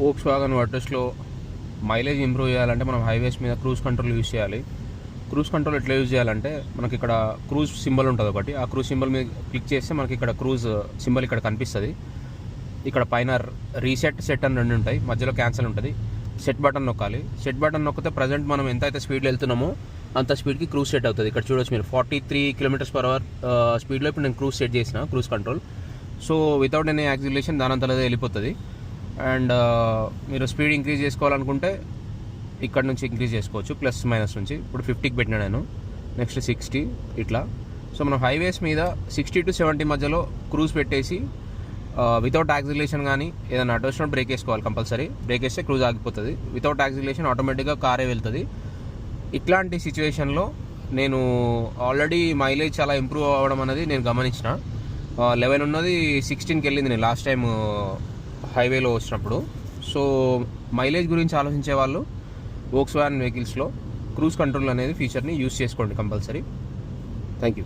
Volkswagen వర్టస్లో mileage improve చేయాలంటే మనం highways మీద క్రూజ్ కంట్రోల్ యూజ్ చేయాలి. క్రూజ్ కంట్రోల్ ఎట్లా యూజ్ చేయాలంటే మనకి ఇక్కడ క్రూజ్ సింబల్ ఉంటుంది ఒకటి, ఆ క్రూజ్ సింబల్ మీద క్లిక్ చేస్తే మనకి ఇక్కడ క్రూజ్ సింబల్ ఇక్కడ కనిపిస్తుంది. ఇక్కడ పైన రీసెట్, సెట్ అని రెండు ఉంటాయి, మధ్యలో క్యాన్సిల్ ఉంటుంది. సెట్ బటన్ నొక్కాలి. సెట్ బటన్ నొక్కితే ప్రజెంట్ మనం ఎంత అయితే స్పీడ్లో వెళ్తున్నామో అంత స్పీడ్కి క్రూజ్ సెట్ అవుతుంది. ఇక్కడ చూడొచ్చు మీరు 43 km/h స్పీడ్లో ఇప్పుడు నేను క్రూజ్ సెట్ చేసిన cruise control. So without any acceleration దానంతలో వెళ్ళిపోతుంది. అండ్ మీరు స్పీడ్ ఇంక్రీజ్ చేసుకోవాలనుకుంటే ఇక్కడ నుంచి ఇంక్రీజ్ చేసుకోవచ్చు, ప్లస్ మైనస్ నుంచి. ఇప్పుడు 50కి పెట్టినా నేను, నెక్స్ట్ 60 ఇట్లా. సో మనం హైవేస్ మీద 60 to 70 మధ్యలో క్రూజ్ పెట్టేసి వితౌట్ యాక్సిలేషన్ కానీ ఏదైనా అటు వచ్చినప్పుడు బ్రేక్ వేసుకోవాలి కంపల్సరీ. బ్రేక్ వేస్తే క్రూజ్ ఆగిపోతుంది. వితౌట్ యాక్సిలేషన్ ఆటోమేటిక్గా కారే వెళ్తుంది. ఇట్లాంటి సిచ్యువేషన్లో నేను ఆల్రెడీ మైలేజ్ చాలా ఇంప్రూవ్ అవ్వడం అనేది నేను గమనించిన. 11 ఉన్నది 16కి వెళ్ళింది నేను లాస్ట్ టైం హైవేలో వచ్చినప్పుడు. సో మైలేజ్ గురించి ఆలోచించే వాళ్ళు వోక్స్వాగన్ వెహికల్స్లో క్రూజ్ కంట్రోల్ అనేది ఫీచర్ని యూజ్ చేసుకోండి కంపల్సరీ. Thank you.